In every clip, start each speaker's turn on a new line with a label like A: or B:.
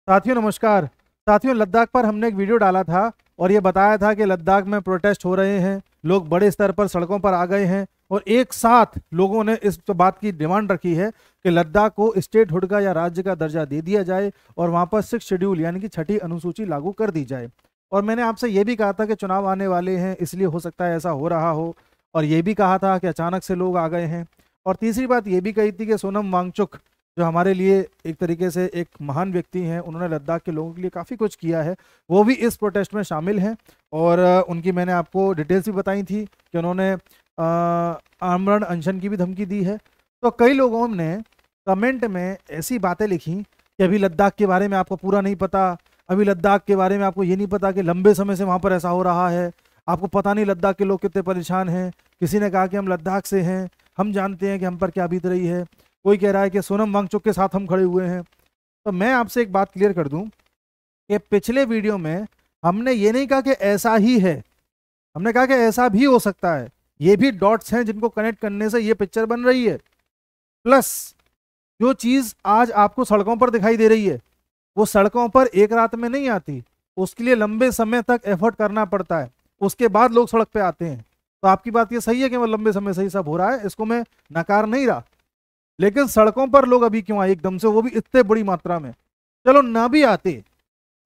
A: साथियों नमस्कार। साथियों, लद्दाख पर हमने एक वीडियो डाला था और ये बताया था कि लद्दाख में प्रोटेस्ट हो रहे हैं, लोग बड़े स्तर पर सड़कों पर आ गए हैं और एक साथ लोगों ने इस बात की डिमांड रखी है कि लद्दाख को स्टेटहुड का या राज्य का दर्जा दे दिया जाए और वहाँ पर 6 शेड्यूल यानी कि छठी अनुसूची लागू कर दी जाए। और मैंने आपसे ये भी कहा था कि चुनाव आने वाले हैं, इसलिए हो सकता है ऐसा हो रहा हो। और ये भी कहा था कि अचानक से लोग आ गए हैं। और तीसरी बात ये भी कही थी कि सोनम वांगचुक, जो हमारे लिए एक तरीके से एक महान व्यक्ति हैं, उन्होंने लद्दाख के लोगों के लिए काफ़ी कुछ किया है, वो भी इस प्रोटेस्ट में शामिल हैं। और उनकी मैंने आपको डिटेल्स भी बताई थी कि उन्होंने आमरण अनशन की भी धमकी दी है। तो कई लोगों ने कमेंट में ऐसी बातें लिखी कि अभी लद्दाख के बारे में आपको पूरा नहीं पता, अभी लद्दाख के बारे में आपको ये नहीं पता कि लंबे समय से वहाँ पर ऐसा हो रहा है, आपको पता नहीं लद्दाख के लोग कितने परेशान हैं। किसी ने कहा कि हम लद्दाख से हैं, हम जानते हैं कि हम पर क्या बीत रही है। कोई कह रहा है कि सोनम वांगचुक के साथ हम खड़े हुए हैं। तो मैं आपसे एक बात क्लियर कर दूं कि पिछले वीडियो में हमने ये नहीं कहा कि ऐसा ही है, हमने कहा कि ऐसा भी हो सकता है। ये भी डॉट्स हैं जिनको कनेक्ट करने से ये पिक्चर बन रही है। प्लस जो चीज़ आज आपको सड़कों पर दिखाई दे रही है, वो सड़कों पर एक रात में नहीं आती, उसके लिए लंबे समय तक एफर्ट करना पड़ता है, उसके बाद लोग सड़क पे आते हैं। तो आपकी बात ये सही है कि वो लंबे समय से ही सब हो रहा है, इसको मैं नकार नहीं रहा। लेकिन सड़कों पर लोग अभी क्यों आए एकदम से, वो भी इतने बड़ी मात्रा में? चलो ना भी आते,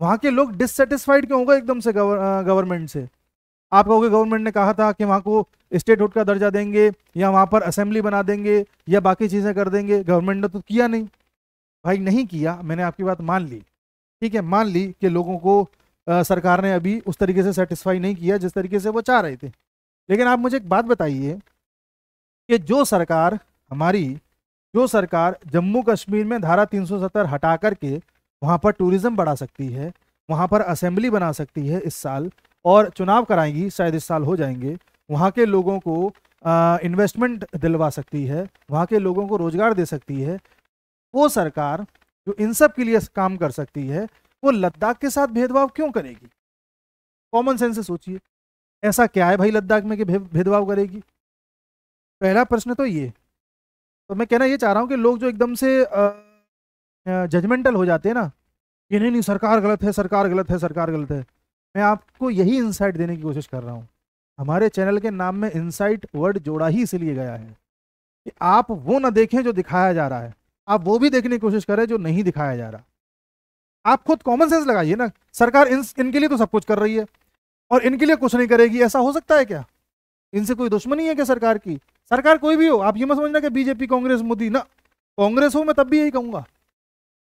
A: वहां के लोग डिससेटिस्फाइड क्यों होगा एकदम से गवर्नमेंट से? आप कहोगे गवर्नमेंट ने कहा था कि वहां को स्टेटहुड का दर्जा देंगे या वहां पर असेंबली बना देंगे या बाकी चीजें कर देंगे। गवर्नमेंट ने तो किया नहीं भाई, नहीं किया। मैंने आपकी बात मान ली, ठीक है, मान ली कि लोगों को सरकार ने अभी उस तरीके से सेटिस्फाई नहीं किया जिस तरीके से वो चाह रहे थे। लेकिन आप मुझे एक बात बताइए कि हमारी जो सरकार जम्मू कश्मीर में धारा 370 हटा करके वहां पर टूरिज्म बढ़ा सकती है, वहां पर असेंबली बना सकती है इस साल, और चुनाव कराएगी, शायद इस साल हो जाएंगे, वहां के लोगों को इन्वेस्टमेंट दिलवा सकती है, वहां के लोगों को रोजगार दे सकती है, वो सरकार जो इन सब के लिए काम कर सकती है, वो लद्दाख के साथ भेदभाव क्यों करेगी? कॉमन सेंस से सोचिए, ऐसा क्या है भाई लद्दाख में कि भेदभाव करेगी? पहला प्रश्न तो ये। तो मैं कहना ये चाह रहा हूँ कि लोग जो एकदम से जजमेंटल हो जाते हैं ना, कि नहीं नहीं सरकार गलत है, सरकार गलत है, सरकार गलत है, मैं आपको यही इंसाइट देने की कोशिश कर रहा हूँ। हमारे चैनल के नाम में इंसाइट वर्ड जोड़ा ही इसलिए गया है कि आप वो ना देखें जो दिखाया जा रहा है, आप वो भी देखने की कोशिश करें जो नहीं दिखाया जा रहा। आप खुद कॉमन सेंस लगाइए ना। सरकार इनके लिए तो सब कुछ कर रही है और इनके लिए कुछ नहीं करेगी, ऐसा हो सकता है क्या? इनसे कोई दुश्मनी है क्या सरकार की? सरकार कोई भी हो, आप ये मत समझना कि बीजेपी, कांग्रेस, मोदी ना। कांग्रेस हो मैं तब भी यही कहूंगा,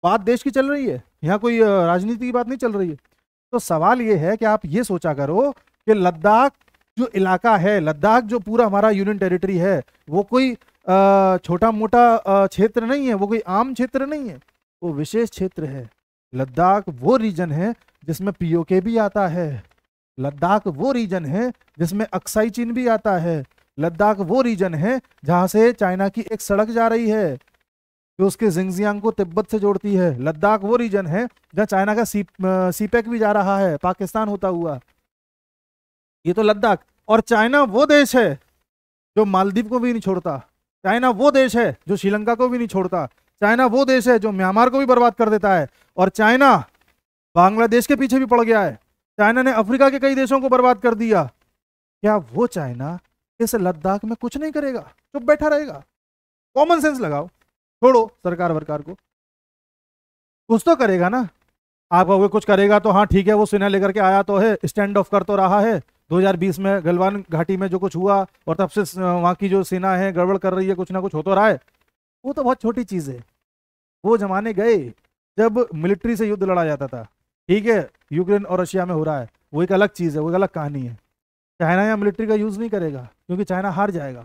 A: बात देश की चल रही है, यहाँ कोई राजनीति की बात नहीं चल रही है। तो सवाल ये है कि आप ये सोचा करो कि लद्दाख जो इलाका है, लद्दाख जो पूरा हमारा यूनियन टेरिटरी है, वो कोई छोटा मोटा क्षेत्र नहीं है, वो कोई आम क्षेत्र नहीं है, वो विशेष क्षेत्र है। लद्दाख वो रीजन है जिसमें पीओके भी आता है। लद्दाख वो रीजन है जिसमें अक्साई चीन भी आता है। लद्दाख वो रीजन है जहां से चाइना की एक सड़क जा रही है जो उसके जिंगजियांग को तिब्बत से जोड़ती है। लद्दाख वो रीजन है जहां चाइना का सीपेक भी जा रहा है, पाकिस्तान होता हुआ। ये तो लद्दाख। और चाइना वो देश है जो मालदीव को भी नहीं छोड़ता। चाइना वो देश है जो श्रीलंका को भी नहीं छोड़ता। चाइना वो देश है जो म्यांमार को भी बर्बाद कर देता है। और चाइना बांग्लादेश के पीछे भी पड़ गया है। चाइना ने अफ्रीका के कई देशों को बर्बाद कर दिया। क्या वो चाइना इस लद्दाख में कुछ नहीं करेगा, चुप बैठा रहेगा? कॉमन सेंस लगाओ, छोड़ो सरकार वरकार को, कुछ तो करेगा ना। आप कहोगे कुछ करेगा तो हाँ ठीक है, वो सेना लेकर के आया तो है, स्टैंड ऑफ कर तो रहा है। 2020 में गलवान घाटी में जो कुछ हुआ और तब से वहाँ की जो सेना है गड़बड़ कर रही है, कुछ ना कुछ हो तो रहा है। वो तो बहुत छोटी चीज़ है। वो जमाने गए जब मिलिट्री से युद्ध लड़ा जाता था, ठीक है, यूक्रेन और रशिया में हो रहा है, वो एक अलग चीज़ है, वो एक अलग कहानी है। चाइना यहाँ मिलिट्री का यूज़ नहीं करेगा क्योंकि चाइना हार जाएगा।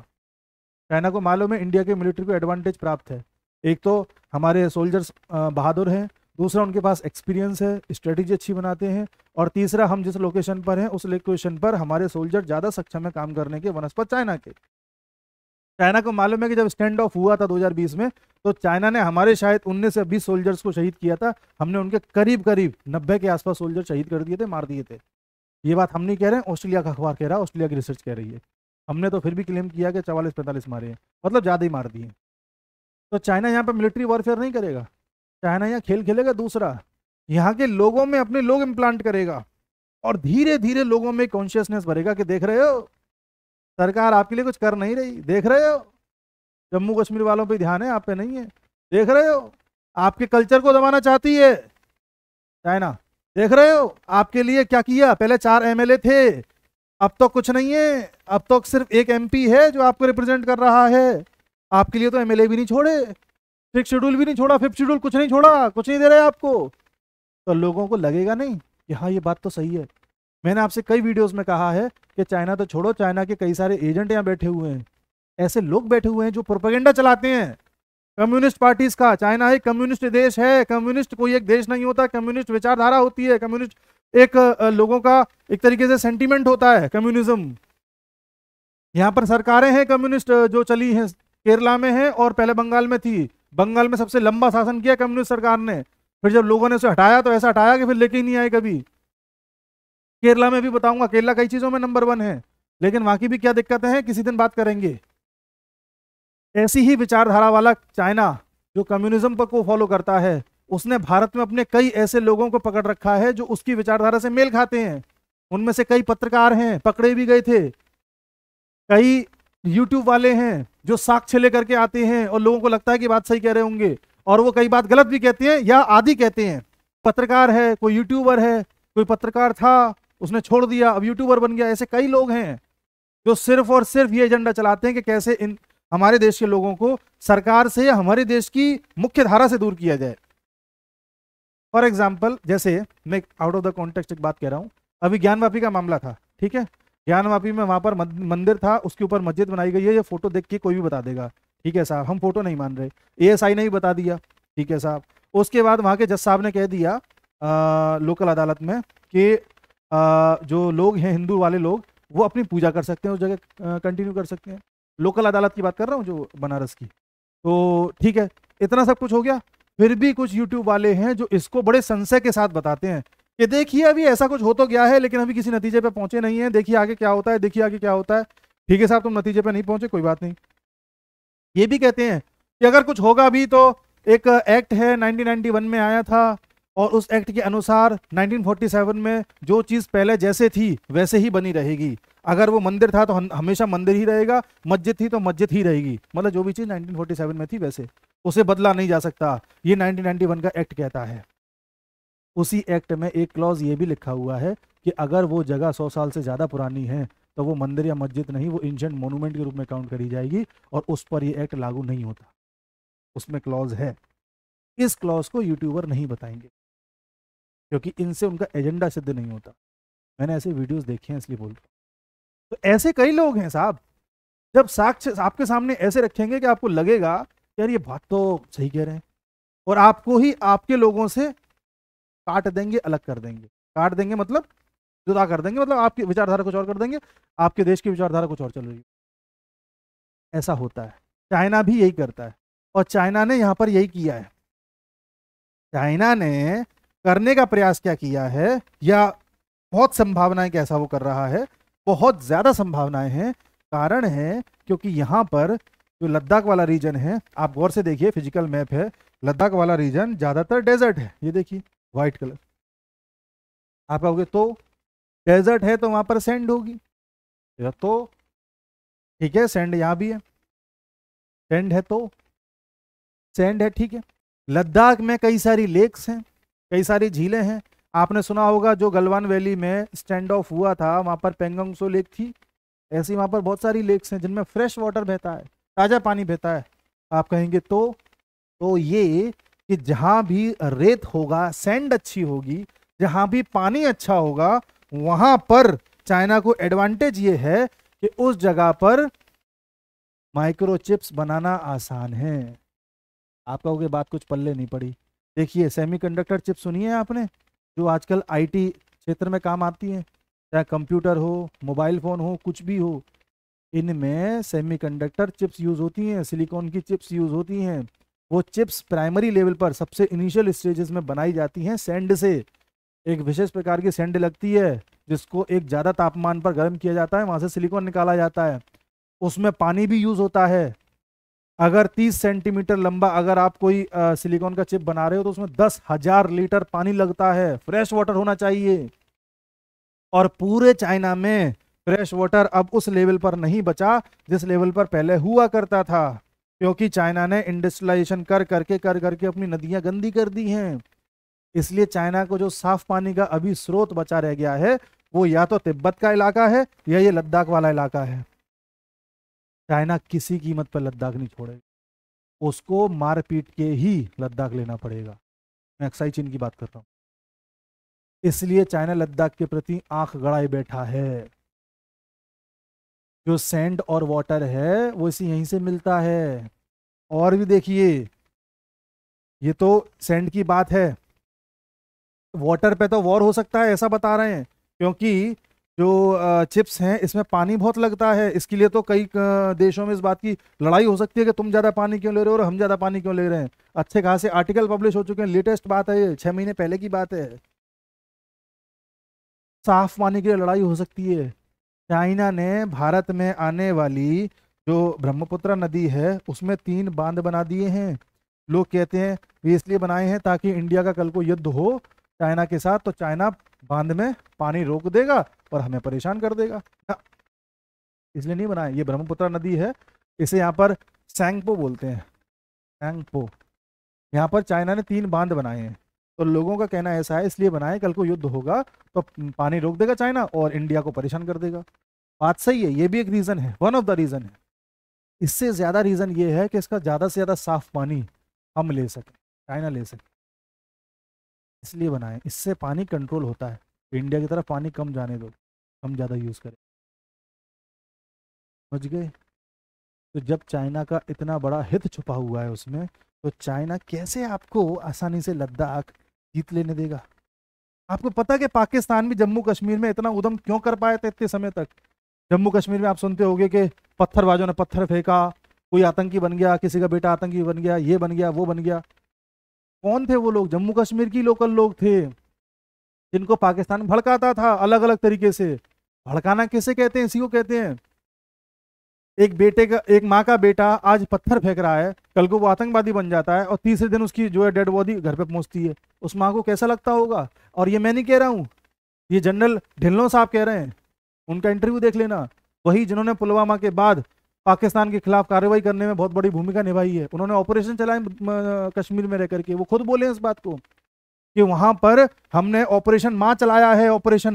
A: चाइना को मालूम है इंडिया के मिलिट्री को एडवांटेज प्राप्त है। एक तो हमारे सोल्जर्स बहादुर हैं, दूसरा उनके पास एक्सपीरियंस है, स्ट्रेटेजी अच्छी बनाते हैं, और तीसरा हम जिस लोकेशन पर हैं उस लोकेशन पर हमारे सोल्जर ज़्यादा सक्षम है काम करने के बनस्पत चाइना के। चाइना को मालूम है कि जब स्टैंड ऑफ हुआ था 2020 में, तो चाइना ने हमारे शायद 19 से 20 सोल्जर्स को शहीद किया था। हमने उनके करीब करीब 90 के आसपास सोल्जर शहीद कर दिए थे, मार दिए थे। ये बात हम नहीं कह रहे हैं, ऑस्ट्रेलिया का अखबार कह रहा है, ऑस्ट्रेलिया की रिसर्च कह रही है। हमने तो फिर भी क्लेम किया कि 44-45 मारे हैं, मतलब ज़्यादा ही मार दिए। तो चाइना यहाँ पर मिलिट्री वॉरफेयर नहीं करेगा। चाइना यहाँ खेल खेलेगा दूसरा, यहाँ के लोगों में अपने लोग इम्प्लांट करेगा और धीरे धीरे लोगों में कॉन्शियसनेस भरेगा कि देख रहे हो सरकार आपके लिए कुछ कर नहीं रही, देख रहे हो जम्मू कश्मीर वालों पे ध्यान है, आप पे नहीं है, देख रहे हो आपके कल्चर को दबाना चाहती है चाइना, देख रहे हो आपके लिए क्या किया, पहले 4 एमएलए थे, अब तो कुछ नहीं है, अब तो सिर्फ एक एमपी है जो आपको रिप्रेजेंट कर रहा है, आपके लिए तो एमएलए भी नहीं छोड़े, 6 शेड्यूल भी नहीं छोड़ा, 5th शेड्यूल कुछ नहीं छोड़ा, कुछ नहीं दे रहे आपको। तो लोगों को लगेगा नहीं कि हाँ ये बात तो सही है। मैंने आपसे कई वीडियोस में कहा है कि चाइना तो छोड़ो, चाइना के कई सारे एजेंट यहाँ बैठे हुए हैं, ऐसे लोग बैठे हुए हैं जो प्रोपेगेंडा चलाते हैं कम्युनिस्ट पार्टीज का। चाइना एक कम्युनिस्ट देश है, कम्युनिस्ट कोई एक देश नहीं होता, कम्युनिस्ट विचारधारा होती है, कम्युनिस्ट एक लोगों का एक तरीके से सेंटीमेंट होता है कम्युनिज्म। यहाँ पर सरकारें हैं कम्युनिस्ट जो चली हैं, केरला में है और पहले बंगाल में थी, बंगाल में सबसे लंबा शासन किया कम्युनिस्ट सरकार ने, फिर जब लोगों ने उसे हटाया तो ऐसा हटाया कि फिर लेके ही नहीं आए कभी। केरला में भी बताऊंगा, केरला कई चीजों में नंबर 1 है, लेकिन वहां की भी क्या दिक्कतें हैं किसी दिन बात करेंगे। ऐसी ही विचारधारा वाला चाइना जो कम्युनिज्म को फॉलो करता है, उसने भारत में अपने कई ऐसे लोगों को पकड़ रखा है जो उसकी विचारधारा से मेल खाते हैं। उनमें से कई पत्रकार हैं, पकड़े भी गए थे, कई यूट्यूब वाले हैं जो साक्ष्य लेकर के आते हैं और लोगों को लगता है कि बात सही कह रहे होंगे और वो कई बात गलत भी कहते हैं या आदि कहते हैं। पत्रकार है, कोई यूट्यूबर है, कोई पत्रकार था उसने छोड़ दिया अब यूट्यूबर बन गया, ऐसे कई लोग हैं जो सिर्फ और सिर्फ ये एजेंडा चलाते हैं कि कैसे इन हमारे देश के लोगों को सरकार से या हमारे देश की मुख्य धारा से दूर किया जाए। फॉर एग्जाम्पल, जैसे मैं आउट ऑफ द कॉन्टेक्स्ट एक बात कह रहा हूं, अभी ज्ञानवापी का मामला था, ठीक है, ज्ञानवापी में वहां पर मंदिर था, उसके ऊपर मस्जिद बनाई गई है, ये फोटो देख के कोई भी बता देगा, ठीक है साहब हम फोटो नहीं मान रहे, एएसआई ने भी बता दिया, ठीक है साहब। उसके बाद वहां के जज साहब ने कह दिया लोकल अदालत में कि जो लोग हैं हिंदू वाले लोग वो अपनी पूजा कर सकते हैं, उस जगह कंटिन्यू कर सकते हैं। लोकल अदालत की बात कर रहा हूँ जो बनारस की। तो ठीक है, इतना सब कुछ हो गया, फिर भी कुछ यूट्यूब वाले हैं जो इसको बड़े संशय के साथ बताते हैं कि देखिए अभी ऐसा कुछ हो तो गया है लेकिन अभी किसी नतीजे पे पहुंचे नहीं है, देखिए आगे क्या होता है, देखिए आगे क्या होता है। ठीक है साहब, तुम नतीजे पे नहीं पहुंचे कोई बात नहीं। ये भी कहते हैं कि अगर कुछ होगा भी तो एक एक्ट है 1991 में आया था और उस एक्ट के अनुसार 1947 में जो चीज़ पहले जैसे थी वैसे ही बनी रहेगी। अगर वो मंदिर था तो हमेशा मंदिर ही रहेगा, मस्जिद थी तो मस्जिद ही रहेगी, मतलब जो भी चीज़ 1947 में थी वैसे उसे बदला नहीं जा सकता, ये 1991 का एक्ट कहता है। उसी एक्ट में एक क्लॉज ये भी लिखा हुआ है कि अगर वो जगह 100 साल से ज़्यादा पुरानी है तो वो मंदिर या मस्जिद नहीं, वो एंशिएंट मोनूमेंट के रूप में काउंट करी जाएगी और उस पर ये एक्ट लागू नहीं होता, उसमें क्लॉज है। इस क्लॉज को यूट्यूबर नहीं बताएंगे क्योंकि इनसे उनका एजेंडा सिद्ध नहीं होता। मैंने ऐसे वीडियोस देखे हैं इसलिए बोल रहा हूँ। तो ऐसे कई लोग हैं साहब, जब साक्ष्य आपके सामने ऐसे रखेंगे कि आपको लगेगा यार ये बात तो सही कह रहे हैं, और आपको ही आपके लोगों से काट देंगे, अलग कर देंगे। काट देंगे मतलब जुदा कर देंगे, मतलब आपकी विचारधारा कुछ और कर देंगे, आपके देश की विचारधारा कुछ और चल रही है। ऐसा होता है, चाइना भी यही करता है और चाइना ने यहाँ पर यही किया है। चाइना ने करने का प्रयास क्या किया है, या बहुत संभावनाएं कैसा वो कर रहा है, बहुत ज्यादा संभावनाएं हैं। कारण है क्योंकि यहाँ पर जो लद्दाख वाला रीजन है, आप गौर से देखिए, फिजिकल मैप है, लद्दाख वाला रीजन ज्यादातर डेजर्ट है, ये देखिए व्हाइट कलर। आप कहोगे तो डेजर्ट है तो वहां पर सैंड होगी, तो ठीक है सैंड यहाँ भी है, सैंड है तो सैंड है, ठीक है। लद्दाख में कई सारी लेक्स हैं, कई सारी झीलें हैं। आपने सुना होगा जो गलवान वैली में स्टैंड ऑफ हुआ था वहां पर पेंगोंग सो लेक थी, ऐसी वहां पर बहुत सारी लेक्स हैं जिनमें फ्रेश वाटर बहता है, ताजा पानी बहता है। आप कहेंगे तो ये कि जहां भी रेत होगा, सैंड अच्छी होगी, जहां भी पानी अच्छा होगा, वहां पर चाइना को एडवांटेज ये है कि उस जगह पर माइक्रोचिप्स बनाना आसान है। आप कहोगे बात कुछ पल्ले नहीं पड़ी। देखिए सेमीकंडक्टर चिप सुनी है आपने, जो आजकल आईटी क्षेत्र में काम आती हैं, चाहे कंप्यूटर हो, मोबाइल फ़ोन हो, कुछ भी हो, इनमें सेमीकंडक्टर चिप्स यूज़ होती हैं, सिलिकॉन की चिप्स यूज़ होती हैं। वो चिप्स प्राइमरी लेवल पर सबसे इनिशियल स्टेजेस में बनाई जाती हैं सैंड से। एक विशेष प्रकार की सैंड लगती है जिसको एक ज़्यादा तापमान पर गर्म किया जाता है, वहाँ से सिलिकॉन निकाला जाता है, उसमें पानी भी यूज़ होता है। अगर 30 सेंटीमीटर लंबा अगर आप कोई सिलिकॉन का चिप बना रहे हो तो उसमें 10,000 लीटर पानी लगता है, फ्रेश वाटर होना चाहिए। और पूरे चाइना में फ्रेश वाटर अब उस लेवल पर नहीं बचा जिस लेवल पर पहले हुआ करता था, क्योंकि चाइना ने इंडस्ट्रियलाइजेशन कर करके अपनी नदियां गंदी कर दी हैं। इसलिए चाइना को जो साफ पानी का अभी स्रोत बचा रह गया है वो या तो तिब्बत का इलाका है या ये लद्दाख वाला इलाका है। चाइना किसी कीमत पर लद्दाख नहीं छोड़ेगा, उसको मार पीट के ही लद्दाख लेना पड़ेगा। मैं अक्साई चीन की बात कर रहा हूँ। इसलिए चाइना लद्दाख के प्रति आंख गड़ाए बैठा है। जो सैंड और वाटर है वो इसी यहीं से मिलता है। और भी देखिए, ये तो सैंड की बात है, वाटर पे तो वॉर हो सकता है ऐसा बता रहे हैं, क्योंकि जो चिप्स हैं इसमें पानी बहुत लगता है। इसके लिए तो कई देशों में इस बात की लड़ाई हो सकती है कि तुम ज़्यादा पानी क्यों ले रहे हो और हम ज़्यादा पानी क्यों ले रहे हैं। अच्छे खासे आर्टिकल पब्लिश हो चुके हैं, लेटेस्ट बात है ये, 6 महीने पहले की बात है। साफ पानी के लिए लड़ाई हो सकती है। चाइना ने भारत में आने वाली जो ब्रह्मपुत्र नदी है उसमें 3 बांध बना दिए हैं। लोग कहते हैं ये इसलिए बनाए हैं ताकि इंडिया का कल को युद्ध हो चाइना के साथ तो चाइना बांध में पानी रोक देगा और हमें परेशान कर देगा। इसलिए नहीं बनाए। ये ब्रह्मपुत्र नदी है, इसे यहाँ पर सैंगपो बोलते हैं, सैंगपो। यहाँ पर चाइना ने 3 बांध बनाए हैं, तो लोगों का कहना ऐसा है इसलिए बनाए कल को युद्ध होगा तो पानी रोक देगा चाइना और इंडिया को परेशान कर देगा। बात सही है, ये भी एक रीज़न है, वन ऑफ द रीज़न है। इससे ज़्यादा रीज़न ये है कि इसका ज़्यादा से ज़्यादा साफ पानी हम ले सकें, चाइना ले सके, इसलिए बनाए। इससे पानी कंट्रोल होता है, इंडिया की तरफ पानी कम जाने दो, हम ज़्यादा यूज़ करें। समझ गए? तो जब चाइना का इतना बड़ा हित छुपा हुआ है उसमें, तो चाइना कैसे आपको आसानी से लद्दाख जीत लेने देगा? आपको पता है कि पाकिस्तान भी जम्मू कश्मीर में इतना उद्यम क्यों कर पाए थे इतने समय तक? जम्मू कश्मीर में आप सुनते होंगे कि पत्थरबाजों ने पत्थर फेंका, कोई आतंकी बन गया, किसी का बेटा आतंकी बन गया, ये बन गया, वो बन गया। कौन थे वो लोग? जम्मू कश्मीर की लोकल लोग थे जिनको पाकिस्तान भड़काता था अलग अलग तरीके से। भड़काना किसे कहते हैं? इसी को कहते हैं। एक माँ का बेटा आज पत्थर फेंक रहा है, कल को वो आतंकवादी बन जाता है और तीसरे दिन उसकी जो है डेड बॉडी घर पे पहुंचती है। उस माँ को कैसा लगता होगा? और ये मैं नहीं कह रहा हूँ, ये जनरल ढिल्लों साहब कह रहे हैं, उनका इंटरव्यू देख लेना। वही जिन्होंने पुलवामा के बाद पाकिस्तान के खिलाफ कार्रवाई करने में बहुत बड़ी भूमिका निभाई है, उन्होंने ऑपरेशन चलाए कश्मीर में रह करके, वो खुद बोले इस बात को कि वहां पर हमने ऑपरेशन माँ चलाया है। ऑपरेशन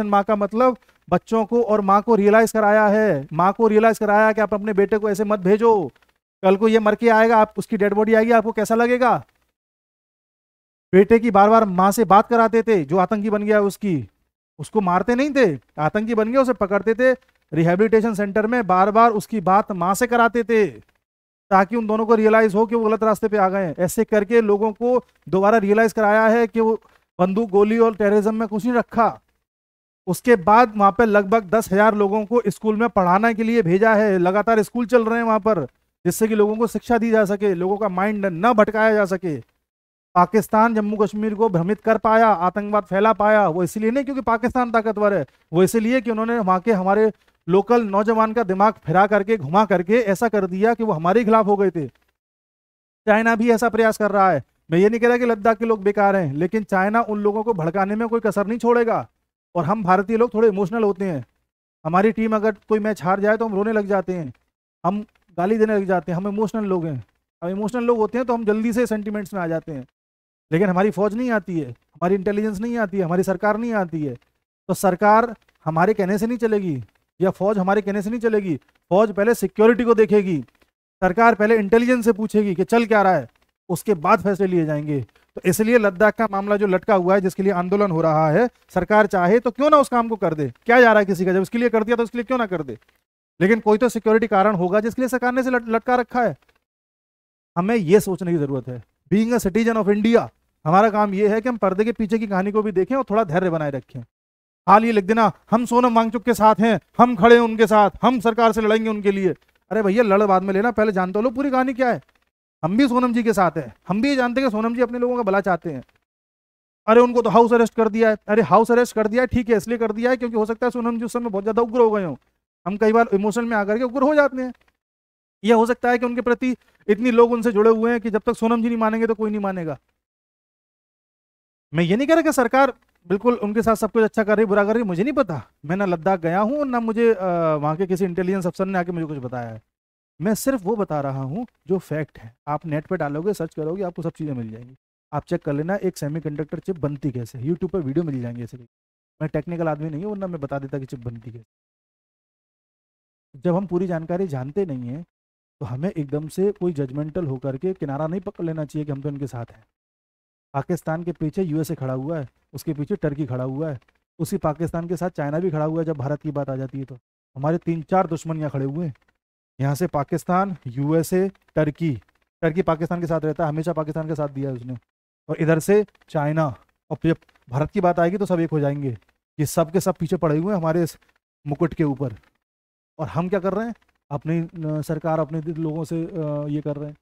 A: माँ का मतलब बच्चों को और माँ को रियलाइज कराया है, माँ को रियलाइज कराया कि आप अपने बेटे को ऐसे मत भेजो, कल को ये मर के आएगा, आप उसकी डेड बॉडी आएगी, आपको कैसा लगेगा? बेटे की बार बार माँ से बात कराते थे, जो आतंकी बन गया उसको मारते नहीं थे, आतंकी बन गया उसे पकड़ते थे रिहेबिलिटेशन सेंटर में, बार बार उसकी बात माँ से कराते थे ताकि उन दोनों को रियलाइज हो कि वो गलत रास्ते पे आ गए हैं। ऐसे करके लोगों को दोबारा रियलाइज कराया है कि वो बंदूक गोली और टेररिज्म में कुछ नहीं रखा। उसके बाद वहां पे लगभग 10,000 लोगों को स्कूल में पढ़ाने के लिए भेजा है, लगातार स्कूल चल रहे हैं वहां पर, जिससे कि लोगों को शिक्षा दी जा सके, लोगों का माइंड न भटकाया जा सके। पाकिस्तान जम्मू कश्मीर को भ्रमित कर पाया, आतंकवाद फैला पाया, वो इसलिए नहीं क्योंकि पाकिस्तान ताकतवर है, वो इसलिए कि उन्होंने वहां के हमारे लोकल नौजवान का दिमाग फिरा करके घुमा करके ऐसा कर दिया कि वो हमारे खिलाफ हो गए थे। चाइना भी ऐसा प्रयास कर रहा है। मैं ये नहीं कह रहा कि लद्दाख के लोग बेकार हैं, लेकिन चाइना उन लोगों को भड़काने में कोई कसर नहीं छोड़ेगा। और हम भारतीय लोग थोड़े इमोशनल होते हैं, हमारी टीम अगर कोई मैच हार जाए तो हम रोने लग जाते हैं, हम गाली देने लग जाते हैं, हम इमोशनल लोग हैं। अब इमोशनल लोग होते हैं तो हम जल्दी से सेंटिमेंट्स में आ जाते हैं, लेकिन हमारी फौज नहीं आती है, हमारी इंटेलिजेंस नहीं आती है, हमारी सरकार नहीं आती है। तो सरकार हमारे कहने से नहीं चलेगी या फौज हमारे कहने से नहीं चलेगी, फौज पहले सिक्योरिटी को देखेगी, सरकार पहले इंटेलिजेंस से पूछेगी कि चल क्या रहा है, उसके बाद फैसले लिए जाएंगे। तो इसलिए लद्दाख का मामला जो लटका हुआ है, जिसके लिए आंदोलन हो रहा है, सरकार चाहे तो क्यों ना उस काम को कर दे, क्या जा रहा है किसी का, जब इसके लिए कर दिया तो इसके लिए क्यों ना कर दे। लेकिन कोई तो सिक्योरिटी कारण होगा जिसके लिए सरकार ने इसे लटका रखा है। हमें ये सोचने की जरूरत है, being a citizen of India, हमारा काम ये है कि हम पर्दे के पीछे की कहानी को भी देखें और थोड़ा धैर्य बनाए रखें। हाल ये लिख देना हम सोनम वांगचुक के साथ हैं, हम खड़े हैं उनके साथ, हम सरकार से लड़ेंगे उनके लिए। अरे भैया लड़ बाद में लेना, पहले जान तो लो पूरी कहानी क्या है। हम भी सोनम जी के साथ हैं, हम भी ये जानते हैं कि सोनम जी अपने लोगों का भला चाहते हैं। अरे उनको तो हाउस अरेस्ट कर दिया है, अरे हाउस अरेस्ट कर दिया है ठीक है, इसलिए कर दिया है क्योंकि हो सकता है सोनम जी उस समय बहुत ज्यादा उग्र हो गए हो। हम कई बार इमोशन में आकर के उग्र हो जाते हैं, यह हो सकता है कि उनके प्रति इतनी लोग उनसे जुड़े हुए हैं कि जब तक सोनम जी नहीं मानेंगे तो कोई नहीं मानेगा। मैं ये नहीं कह रहा कि सरकार बिल्कुल उनके साथ सब कुछ अच्छा कर रही बुरा कर रही, मुझे नहीं पता, मैं ना लद्दाख गया हूँ ना मुझे वहाँ के किसी इंटेलिजेंस अफसर ने आके मुझे कुछ बताया है। मैं सिर्फ वो बता रहा हूँ जो फैक्ट है। आप नेट पे डालोगे, सर्च करोगे, आपको सब चीज़ें मिल जाएंगी। आप चेक कर लेना एक सेमीकंडक्टर चिप बनती कैसे, यूट्यूब पर वीडियो मिल जाएंगे ऐसे। मैं टेक्निकल आदमी नहीं हूँ, वरना मैं बता देता कि चिप बनती कैसे। जब हम पूरी जानकारी जानते नहीं हैं तो हमें एकदम से कोई जजमेंटल होकर के किनारा नहीं पकड़ लेना चाहिए कि हम तो इनके साथ हैं। पाकिस्तान के पीछे यूएसए खड़ा हुआ है, उसके पीछे टर्की खड़ा हुआ है, उसी पाकिस्तान के साथ चाइना भी खड़ा हुआ है। जब भारत की बात आ जाती है तो हमारे 3-4 दुश्मन यहाँ खड़े हुए हैं। यहाँ से Pakistan, USA, Turkey. Turkey Pakistan के साथ रहता है, हमेशा पाकिस्तान का साथ दिया है उसने। और इधर से चाइना। और जब भारत की बात आएगी तो सब एक हो जाएंगे। ये सब के सब पीछे पड़े हुए हैं हमारे इस मुकुट के ऊपर। और हम क्या कर रहे हैं, अपनी सरकार अपने लोगों से ये कर रहे हैं।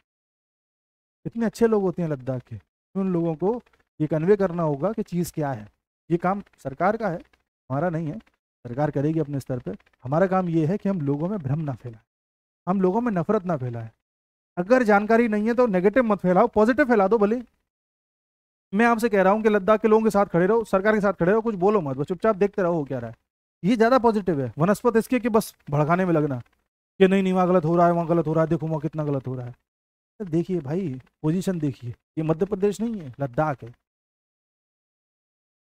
A: इतने अच्छे लोग होते हैं लद्दाख के, उन लोगों को ये कन्वे करना होगा कि चीज़ क्या है। ये काम सरकार का है, हमारा नहीं है। सरकार करेगी अपने स्तर पे। हमारा काम ये है कि हम लोगों में भ्रम ना फैलाएं, हम लोगों में नफरत ना फैलाएं। अगर जानकारी नहीं है तो नेगेटिव मत फैलाओ, पॉजिटिव फैला दो भले। मैं आपसे कह रहा हूँ कि लद्दाख के लोगों के साथ खड़े रहो, सरकार के साथ खड़े रहो, कुछ बोलो मत, बस चुपचाप देखते रहो हो क्या रहा है। ये ज़्यादा पॉजिटिव है वनस्पत इसके कि बस भड़काने में लगना कि नहीं नहीं वहाँ गलत हो रहा है, वहाँ गलत हो रहा है, देखो वहाँ कितना गलत हो रहा है। तो देखिए भाई, पोजीशन देखिए, ये मध्य प्रदेश नहीं है, लद्दाख है।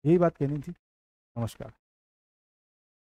A: यही बात कहनी थी। नमस्कार।